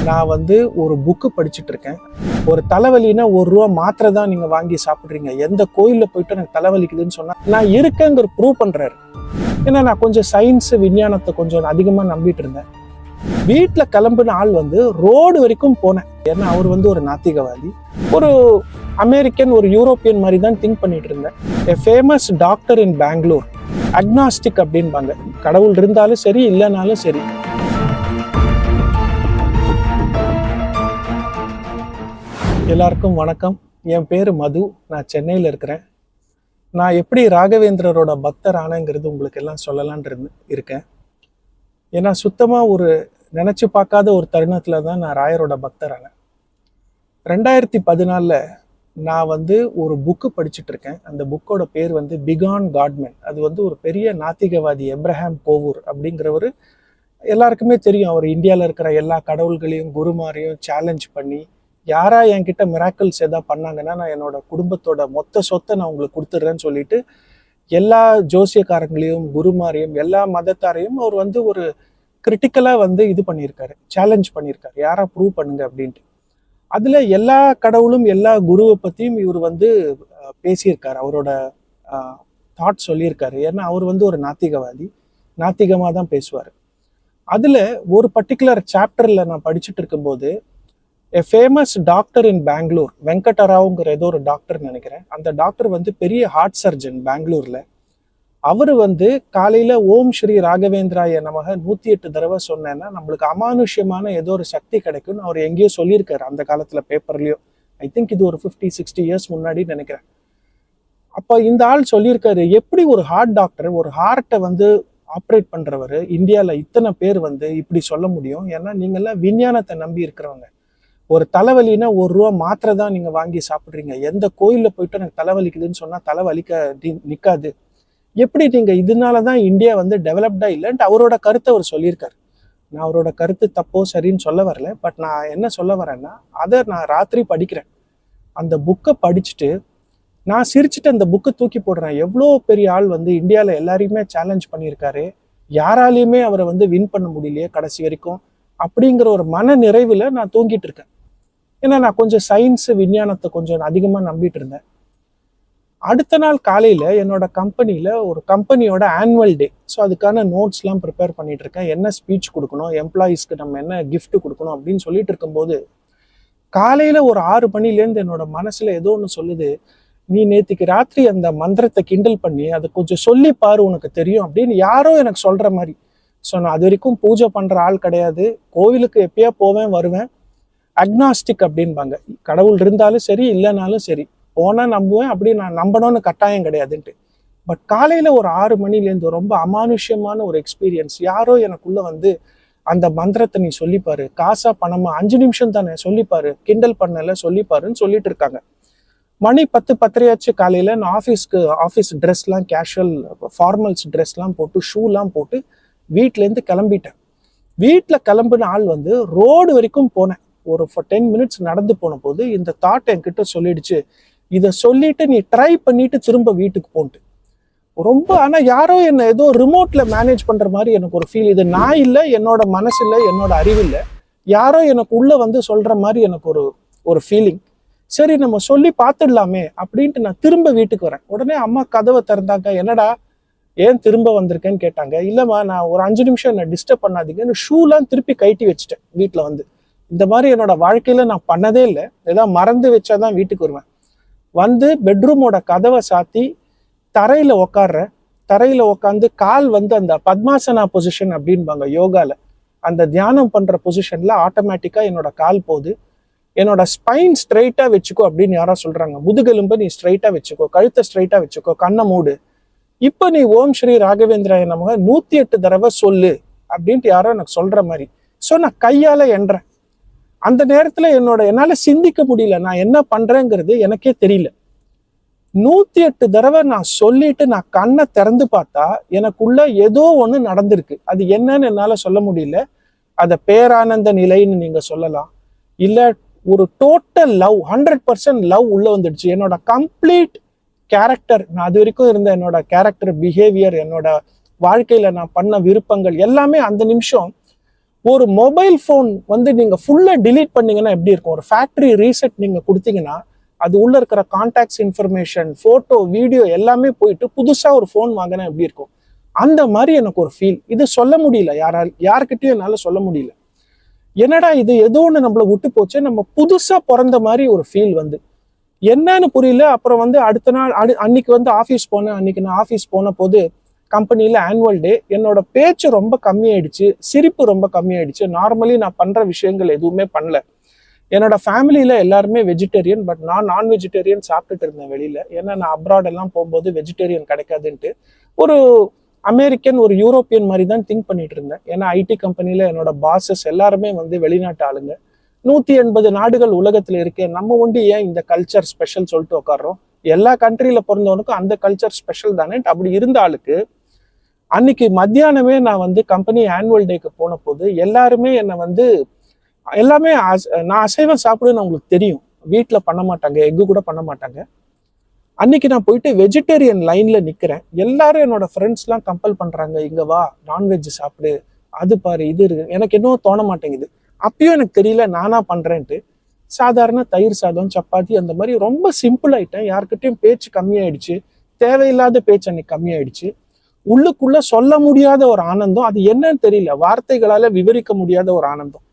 நான் ஒரு புக்கு படிச்சுட்டு இருக்கேன். ஒரு தலைவலினா ₹1 மாத்திரை தான் நீங்க வாங்கி சாப்பிடுறீங்க. எந்த கோயில்ல போயிட்டு எனக்கு தலைவலிக்குதுன்னு சொன்னா நான் இருக்கேங்கிற ப்ரூவ் பண்றாரு. ஏன்னா நான் கொஞ்சம் சயின்ஸ் விஞ்ஞானத்தை கொஞ்சம் அதிகமா நம்பிட்டு இருந்தேன். வீட்டுல கிளம்பின ஆள் ரோடு வரைக்கும் போனேன். ஏன்னா அவர் ஒரு நாத்திகவாதி, ஒரு அமெரிக்கன், ஒரு யூரோப்பியன் மாதிரி தான் திங்க் பண்ணிட்டு இருந்தேன். A famous doctor in Bangalore, agnostic அப்படின்பாங்க. கடவுள் இருந்தாலும் சரி இல்லைனாலும் சரி. எல்லாருக்கும் வணக்கம். என் பேரு மது. நான் சென்னையில் இருக்கிறேன். நான் எப்படி ராகவேந்திரரோட பக்தர் ஆனேங்கிறது உங்களுக்கு எல்லாம் சொல்லலான் இருக்கேன். ஏன்னா சுத்தமாக நினச்சி பார்க்காத ஒரு தருணத்தில் தான் நான் ராயரோட பக்தர் ஆனேன். 2014 நான் ஒரு புக்கு படிச்சுட்டு இருக்கேன். அந்த புக்கோட பேர் பிகான் காட்மேன். அது ஒரு பெரிய நாத்திகவாதி, எப்ரஹாம் கோவூர் அப்படிங்கிறவர். எல்லாருக்குமே தெரியும். அவர் இந்தியாவில் இருக்கிற எல்லா கடவுள்களையும் குருமாரையும் சேலஞ்ச் பண்ணி, யாரா என்கிட்ட மிராக்கிள்ஸ் எதாவது பண்ணாங்கன்னா நான் என்னோட குடும்பத்தோட மொத்த சொத்தை நான் உங்களுக்கு கொடுத்துட்றேன்னு சொல்லிட்டு எல்லா ஜோசியக்காரங்களையும் குருமாரையும் எல்லா மதத்தாரையும் அவர் ஒரு கிரிட்டிக்கலாக இது பண்ணியிருக்காரு, சேலஞ்ச் பண்ணியிருக்காரு, யாரா ப்ரூவ் பண்ணுங்க அப்படின்ட்டு. அதில் எல்லா கடவுளும் எல்லா குருவை பற்றியும் இவர் பேசியிருக்காரு, அவரோட தாட் சொல்லியிருக்காரு. ஏன்னா அவர் ஒரு நாத்திகவாதி, நாத்திகமாக தான் பேசுவார். அதில் ஒரு பர்டிகுலர் சாப்டரில் நான் படிச்சுட்டு இருக்கும்போது A famous doctor in Bangalore, வெங்கடராவ்ங்கிற ஏதோ ஒரு டாக்டர் நினைக்கிறேன். அந்த டாக்டர் பெரிய ஹார்ட் சர்ஜன் பெங்களூர்ல. அவர் காலையில ஓம் ஸ்ரீ ராகவேந்திராய நமக 108 தடவை சொன்னேன்னா நம்மளுக்கு அமானுஷ்யமான ஏதோ ஒரு சக்தி கிடைக்கும்னு அவர் எங்கேயோ சொல்லியிருக்காரு அந்த காலத்துல பேப்பர்லயோ. ஐ திங்க் இது ஒரு 50-60 இயர்ஸ் முன்னாடி நினைக்கிறேன். அப்ப இந்த ஆள் சொல்லியிருக்காரு, எப்படி ஒரு ஹார்ட் டாக்டர் ஒரு ஹார்ட்டை ஆப்ரேட் பண்றவர் இந்தியால இத்தனை பேர் இப்படி சொல்ல முடியும்? ஏன்னா நீங்கெல்லாம் விஞ்ஞானத்தை நம்பி இருக்கிறவங்க. ஒரு தலைவலினா ₹1 மாத்திரை தான் நீங்க வாங்கி சாப்பிடுறீங்க. எந்த கோயில்ல போயிட்டு எனக்கு தலைவலிக்குதுன்னு சொன்னா தலைவலிக்க நிக்காது. எப்படி நீங்க இதனாலதான் இந்தியா டெவலப்டா இல்லைன்ட்டு அவரோட கருத்தை அவர் சொல்லியிருக்காரு. நான் அவரோட கருத்து தப்போ சரின்னு சொல்ல வரல. பட் நான் என்ன சொல்ல வரேன்னா, அதை நான் ராத்திரி படிக்கிறேன். அந்த புக்கை படிச்சுட்டு நான் சிரிச்சுட்டு அந்த புக்கை தூக்கி போடுறேன். எவ்வளோ பெரிய ஆள் இந்தியாவில் எல்லாரையுமே சேலஞ்ச் பண்ணியிருக்காரு, யாராலையுமே அவரை வின் பண்ண முடியலையே கடைசி வரைக்கும் அப்படிங்கிற ஒரு மன நிறைவில் நான் தூங்கிட்டு இருக்கேன். ஏன்னா நான் கொஞ்சம் சயின்ஸ் விஞ்ஞானத்தை கொஞ்சம் அதிகமாக நம்பிட்டு இருந்தேன். அடுத்த நாள் காலையில் என்னோட கம்பெனியில் ஒரு கம்பெனியோட ஆனுவல் டே. ஸோ அதுக்கான நோட்ஸ்லாம் ப்ரிப்பேர் பண்ணிட்டு இருக்கேன். என்ன ஸ்பீச் கொடுக்கணும், எம்ப்ளாயீஸ்க்கு நம்ம என்ன கிஃப்ட் கொடுக்கணும் அப்படின்னு சொல்லிட்டு இருக்கும்போது காலையில் ஒரு 6 மணிலேருந்து என்னோட மனசில் ஏதோ ஒன்று சொல்லுது, நீ நேற்றுக்கு ராத்திரி அந்த மந்திரத்தை கிண்டல் பண்ணி அதை கொஞ்சம் சொல்லி பாரு, உனக்கு தெரியும் அப்படின்னு யாரோ எனக்கு சொல்கிற மாதிரி. ஸோ நான் அது வரைக்கும் பூஜை பண்ணுற ஆள் கிடையாது. கோவிலுக்கு எப்பயா போவேன் வருவேன். அக்னாஸ்டிக் அப்படின்பாங்க. கடவுள் இருந்தாலும் சரி இல்லைனாலும் சரி, போனால் நம்புவேன், அப்படி நான் நம்பணும்னு கட்டாயம் கிடையாதுன்ட்டு. பட் காலையில் ஒரு 6 மணிலேருந்து ரொம்ப அமானுஷ்யமான ஒரு எக்ஸ்பீரியன்ஸ். யாரோ எனக்குள்ள அந்த மந்திரத்தை நீ சொல்லிப்பாரு, காசா பணமா 5 நிமிஷம் தானே சொல்லிப்பாரு, கிண்டல் பண்ணல சொல்லிப்பாருன்னு சொல்லிட்டு இருக்காங்க. மணி 10-10:30 காலையில் நான் ஆஃபீஸ் ட்ரெஸ்லாம், கேஷுவல் ஃபார்மல்ஸ் ட்ரெஸ்லாம் போட்டு ஷூலாம் போட்டு வீட்டிலேருந்து கிளம்பிட்டேன். வீட்டில் கிளம்பின ஆள் ரோடு வரைக்கும் போனேன். ஒரு 10 மினிட்ஸ் நடந்து போன போது இந்த தாட் என்கிட்ட சொல்லிடுச்சு, இதை சொல்லிட்டு நீ ட்ரை பண்ணிட்டு திரும்ப வீட்டுக்கு போன்ட்டு. ரொம்ப ஆனால் யாரோ என்னை ஏதோ ரிமோட்ல மேனேஜ் பண்ற மாதிரி எனக்கு ஒரு ஃபீல். இது நான் இல்லை, என்னோட மனசு இல்லை, என்னோட அறிவு இல்லை, யாரோ எனக்கு உள்ள சொல்ற மாதிரி எனக்கு ஒரு ஃபீலிங். சரி நம்ம சொல்லி பார்த்துடலாமே அப்படின்ட்டு நான் திரும்ப வீட்டுக்கு வரேன். உடனே அம்மா கதவை திறந்தாங்க. என்னடா ஏன் திரும்ப வந்திருக்கேன்னு கேட்டாங்க. இல்லைம்மா, நான் ஒரு 5 நிமிஷம் என்னை டிஸ்டர்ப் பண்ணாதீங்கன்னு ஷூலாம் திருப்பி கழட்டி வச்சுட்டேன் வீட்டில். இந்த மாதிரி என்னோட வாழ்க்கையில நான் பண்ணதே இல்லை. ஏதாவது மறந்து வச்சாதான் வீட்டுக்கு வருவேன். பெட்ரூமோட கதவை சாத்தி தரையில உக்காடுறேன். தரையில உட்காந்து கால் அந்த பத்மாசனா பொசிஷன் அப்படின்பாங்க யோகால, அந்த தியானம் பண்ற பொசிஷன்ல ஆட்டோமேட்டிக்கா என்னோட கால் போகுது. என்னோட ஸ்பைன் ஸ்ட்ரைட்டா வச்சுக்கோ அப்படின்னு யாரோ சொல்றாங்க. முதுகெலும்பு நீ ஸ்ட்ரைட்டா வச்சுக்கோ, கழுத்தை ஸ்ட்ரைட்டா வச்சுக்கோ, கண்ணை மூடு, இப்ப நீ ஓம் ஸ்ரீ ராகவேந்திராய நமக 108 தடவை சொல்லு அப்படின்ட்டு யாரோ எனக்கு சொல்ற மாதிரி. ஸோ நான் கையால எண்றேன். அந்த நேரத்துல என்னால சிந்திக்க முடியல, நான் என்ன பண்றேங்கிறது எனக்கே தெரியல. 108 தடவை நான் சொல்லிட்டு நான் கண்ணை திறந்து பார்த்தா எனக்குள்ள ஏதோ ஒண்ணு நடந்திருக்கு. அது என்னன்னு என்னால சொல்ல முடியல. அதை பேரானந்த நிலைன்னு நீங்க சொல்லலாம், இல்ல ஒரு டோட்டல் லவ், 100% லவ் உள்ள வந்துடுச்சு. என்னோட கம்ப்ளீட் கேரக்டர், நான் அது வரைக்கும் இருந்த என்னோட கேரக்டர், பிஹேவியர், என்னோட வாழ்க்கையில நான் பண்ண விருப்பங்கள் எல்லாமே அந்த நிமிஷம் ஒரு மொபைல் ஃபோன் வந்து நீங்க ஃபுல்லா டிலீட் பண்ணீங்கன்னா எப்படி இருக்கும்? ஒரு ஃபேக்டரி ரீசெட் நீங்க கொடுத்தீங்கன்னா அது உள்ள இருக்கிற கான்டாக்ட்ஸ் இன்ஃபர்மேஷன், போட்டோ, வீடியோ எல்லாமே போயிட்டு புதுசா ஒரு ஃபோன் வாங்கினா எப்படி இருக்கும்? அந்த மாதிரி எனக்கு ஒரு ஃபீல். இது சொல்ல முடியல, யார்கிட்டயும் என்னால சொல்ல முடியல. என்னடா இது, ஏதோ ஒன்று நம்மள விட்டு போச்சு, நம்ம புதுசா பிறந்த மாதிரி ஒரு ஃபீல் வந்து என்னன்னு புரியல. அப்புறம் வந்து அடுத்த நாள் அன்னைக்கு வந்து ஆஃபீஸ் போனேன். அன்னைக்கு நான் ஆஃபீஸ் போன போது கம்பெனியில் ஆனுவல் டே. என்னோட பேச்சு ரொம்ப கம்மியாயிடுச்சு, சிரிப்பு ரொம்ப கம்மியாயிடுச்சு. நார்மலி நான் பண்ற விஷயங்கள் எதுவுமே பண்ணல. என்னோட ஃபேமிலியில எல்லாருமே வெஜிடேரியன், பட் நான் வெஜிடேரியன் சாப்பிட்டுட்டு இருந்தேன் வெளியில. ஏன்னா நான் அப்ராட் எல்லாம் போகும்போது வெஜிடேரியன் கிடைக்காதுன்ட்டு ஒரு அமெரிக்கன், ஒரு யூரோப்பியன் மாதிரி தான் திங்க் பண்ணிட்டு இருந்தேன். ஏன்னா ஐடி கம்பெனியில என்னோட பாசஸ் எல்லாருமே வந்து வெளிநாட்டு ஆளுங்க. 180 நாடுகள் உலகத்துல இருக்கேன், நம்ம ஒண்டி ஏன் இந்த கல்ச்சர் ஸ்பெஷல் சொல்லிட்டு உட்காடுறோம்? எல்லா கண்ட்ரியில பிறந்தவனுக்கும் அந்த கல்ச்சர் ஸ்பெஷல் தானே. அப்படி இருந்த ஆளுக்கு அன்னைக்கு மத்தியானமே நான் வந்து கம்பெனி ஆனுவல் டேக்கு போன போது எல்லாருமே என்னை வந்து எல்லாமே நான் அசைவம் சாப்பிடுன்னு அவங்களுக்கு தெரியும். வீட்டில் பண்ண மாட்டாங்க, எக்கு கூட பண்ண மாட்டாங்க. அன்னைக்கு நான் போயிட்டு வெஜிடேரியன் லைன்ல நிக்கிறேன். எல்லாரும் என்னோட ஃப்ரெண்ட்ஸ்லாம் கம்பல் பண்றாங்க, இங்க வா நான்வெஜ் சாப்பிடு, அது பாரு, இது இருக்கு. எனக்கு இன்னும் தோண மாட்டேங்குது. அப்பயும் எனக்கு தெரியல நானா பண்றேன்ட்டு. சாதாரண தயிர் சாதம், சப்பாத்தி, அந்த மாதிரி ரொம்ப சிம்பிள் ஆயிட்டேன். யார்கிட்டயும் பேச்சு கம்மியாயிடுச்சு, தேவையில்லாத பேச்சு அன்னைக்கு கம்மியாயிடுச்சு. உள்ளுக்குள்ள சொல்ல முடியாத ஒரு ஆனந்தம், அது என்னன்னு தெரியல, வார்த்தைகளால விவரிக்க முடியாத ஒரு ஆனந்தம்.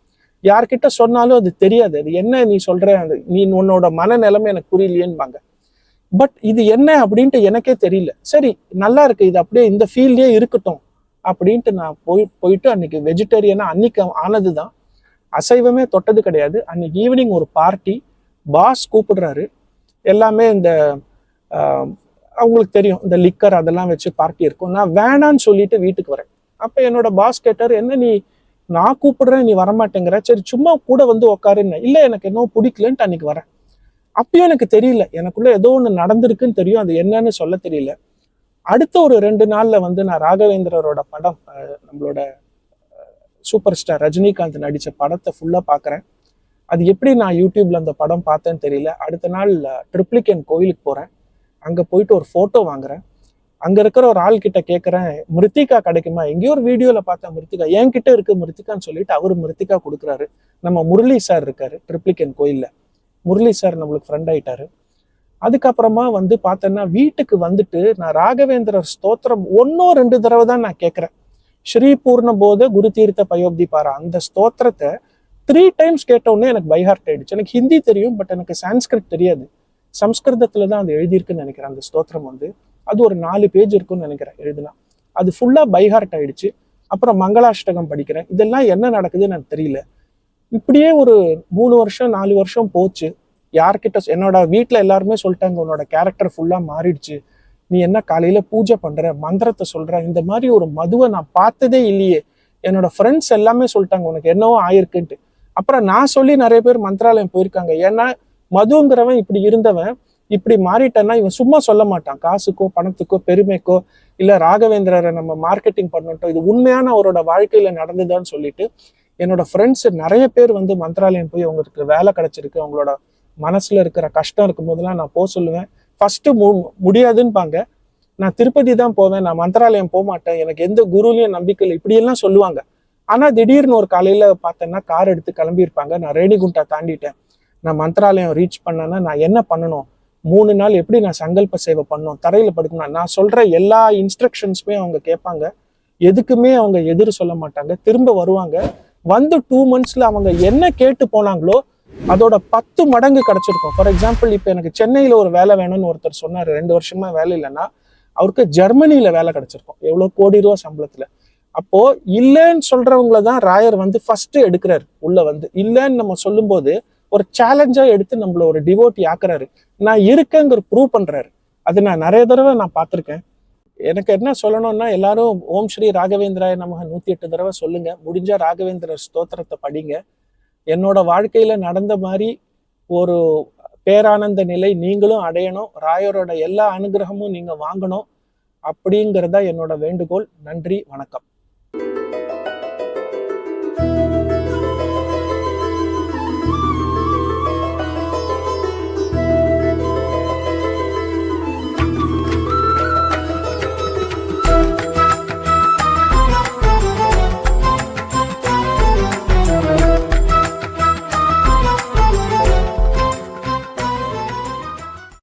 யார்கிட்ட சொன்னாலும் அது தெரியாது, அது என்ன நீ சொல்ற, நீ உன்னோட மனநிலைமை எனக்கு புரியலையேன்பாங்க. பட் இது என்ன அப்படின்ட்டு எனக்கே தெரியல. சரி, நல்லா இருக்கு, இது அப்படியே இந்த ஃபீல்டே இருக்கட்டும் அப்படின்ட்டு நான் போயிட்டு அன்னைக்கு வெஜிடேரியனா அன்னைக்கு ஆனதுதான். அசைவமே தொட்டது கிடையாது. அன்னைக்கு ஈவினிங் ஒரு பார்ட்டி, பாஸ் கூப்பிடுறாரு. எல்லாமே இந்த அவங்களுக்கு தெரியும், இந்த லிக்கர் அதெல்லாம் வச்சு பார்ட்டி இருக்கும். நான் வேணான்னு சொல்லிட்டு வீட்டுக்கு வரேன். அப்ப என்னோட பாஸ் கேட்டாரு, என்ன நீ, நான் கூப்பிடுறேன் நீ வரமாட்டேங்கிற, சரி சும்மா கூட வந்து உக்காருன்னு. இல்லை எனக்கு இன்னும் பிடிக்கலன்ட்டு அன்னைக்கு வரேன். அப்பயும் எனக்கு தெரியல, எனக்குள்ள ஏதோ ஒன்று நடந்திருக்குன்னு தெரியும், அது என்னன்னு சொல்ல தெரியல. அடுத்த ஒரு 2 நாள்ல வந்து நான் ராகவேந்திரரோட படம், நம்மளோட சூப்பர் ஸ்டார் ரஜினிகாந்த் நடிச்ச படத்தை ஃபுல்லா பாக்குறேன். அது எப்படி நான் யூடியூப்ல அந்த படம் பார்த்தேன்னு தெரியல. அடுத்த நாள் ட்ரிப்ளிகேன் கோயிலுக்கு போறேன். அங்க போயிட்டு ஒரு போட்டோ வாங்குறேன். அங்க இருக்கிற ஒரு ஆள் கிட்ட கேட்கறேன், மிருத்திகா கிடைக்குமா? எங்கேயோ ஒரு வீடியோல பார்த்தேன் மிருத்திகா, என்கிட்ட இருக்கு மிருத்திகான்னு சொல்லிட்டு அவரு மிருத்திகா கொடுக்குறாரு. நம்ம முரளி சார் இருக்காரு ட்ரிப்ளிகேன் கோயில்ல, முரளி சார் நம்மளுக்கு ஃப்ரெண்ட் ஆயிட்டாரு. அதுக்கப்புறமா வந்து பார்த்தேன்னா வீட்டுக்கு வந்துட்டு நான் ராகவேந்திரர் ஸ்தோத்திரம் 1-2 தடவை தான் நான் கேட்கிறேன். ஸ்ரீ பூர்ண போத குரு தீர்த்த பயோப்தி பாரா, அந்த ஸ்தோத்திரத்தை 3 டைம்ஸ் கேட்டவுடனே எனக்கு பைஹார்ட் ஆயிடுச்சு. எனக்கு ஹிந்தி தெரியும், பட் எனக்கு சான்ஸ்கிரிட் தெரியாது. சம்ஸ்கிருதத்துல தான் அது எழுதியிருக்குன்னு நினைக்கிறேன். அந்த ஸ்தோத்திரம் வந்து அது ஒரு 4 பேஜ் இருக்குன்னு நினைக்கிறேன் எழுதுனா. அது ஃபுல்லா பைஹார்ட் ஆயிடுச்சு. அப்புறம் மங்களாஷ்டகம் படிக்கிறேன். இதெல்லாம் என்ன நடக்குதுன்னு எனக்கு தெரியல. இப்படியே ஒரு 3 வருஷம் 4 வருஷம் போச்சு. யார்கிட்ட, என்னோட வீட்டுல எல்லாருமே சொல்லிட்டாங்க, உன்னோட கேரக்டர் ஃபுல்லா மாறிடுச்சு, நீ என்ன காலையில பூஜை பண்ற, மந்திரத்தை சொல்ற, இந்த மாதிரி ஒரு மதுவை நான் பார்த்ததே இல்லையே. என்னோட ஃப்ரெண்ட்ஸ் எல்லாமே சொல்லிட்டாங்க உனக்கு என்னவோ ஆயிருக்குன்ட்டு. அப்புறம் நான் சொல்லி நிறைய பேர் மந்திராலயம் போயிருக்காங்க. ஏன்னா மதுங்கிறவன் இப்படி இருந்தவன் இப்படி மாறிட்டான்னா இவன் சும்மா சொல்ல மாட்டான், காசுக்கோ பணத்துக்கோ பெருமைக்கோ இல்ல ராகவேந்திரரை நம்ம மார்க்கெட்டிங் பண்ணட்டும், இது உண்மையான அவரோட வாழ்க்கையில நடந்துதான்னு சொல்லிட்டு என்னோட ஃப்ரெண்ட்ஸ் நிறைய பேர் வந்து மந்திராலயம் போய் அவங்களுக்கு வேலை கிடைச்சிருக்கு, அவங்களோட மனசுல இருக்கிற கஷ்டம் இருக்கும் போதெல்லாம் நான் போக சொல்லுவேன். ஃபர்ஸ்ட் முடியாதுன்னுபாங்க, நான் திருப்பதி தான் போவேன், நான் மந்திராலயம் போக மாட்டேன், எனக்கு எந்த குருலையும் நம்பிக்கை இல்லை, இப்படியெல்லாம் சொல்லுவாங்க. ஆனா திடீர்னு ஒரு காலையில பார்த்தேன்னா கார் எடுத்து கிளம்பியிருப்பாங்க. நான் ரேணிகுண்டா தாண்டிட்டேன், நான் மந்திராலயம் ரீச் பண்ணேன்னா நான் என்ன பண்ணணும், 3 நாள் எப்படி நான் சங்கல்ப சேவை பண்ணணும், தரையில படுக்கணும், நான் சொல்ற எல்லா இன்ஸ்ட்ரக்ஷன்ஸுமே அவங்க கேட்பாங்க. எதுக்குமே அவங்க எதிர் சொல்ல மாட்டாங்க. திரும்ப வருவாங்க. வந்து 2 monthsல அவங்க என்ன கேட்டு போனாங்களோ அதோட 10 மடங்கு கிடைச்சிருக்கும். ஃபார் எக்ஸாம்பிள், இப்போ எனக்கு சென்னையில ஒரு வேலை வேணும்னு ஒருத்தர் சொன்னாரு, 2 வருஷமா வேலை இல்லைன்னா அவருக்கு ஜெர்மனியில வேலை கிடைச்சிருக்கும், எவ்வளவு கோடி ரூபா சம்பளத்துல. அப்போ இல்லைன்னு சொல்றவங்கள தான் ராயர் வந்து ஃபர்ஸ்ட் எடுக்கிறாரு உள்ள வந்து. இல்லைன்னு நம்ம சொல்லும் போது ஒரு சேலஞ்சா எடுத்து நம்மள ஒரு டிவோட்டி ஆக்குறாரு, நான் இருக்கேங்கிற ப்ரூவ் பண்றாரு. அது நான் நிறைய தடவை நான் பார்த்திருக்கேன். எனக்கு என்ன சொல்லணும்னா, எல்லாரும் ஓம் ஸ்ரீ ராகவேந்திராய நமக 108 தடவை சொல்லுங்க. முடிஞ்சா ராகவேந்திரர் ஸ்தோத்திரத்தை படிங்க. என்னோட வாழ்க்கையில நடந்த மாதிரி ஒரு பேரானந்த நிலை நீங்களும் அடையணும், ராயரோட எல்லா அனுகிரகமும் நீங்க வாங்கணும் அப்படிங்கிறதா என்னோட வேண்டுகோள். நன்றி, வணக்கம்.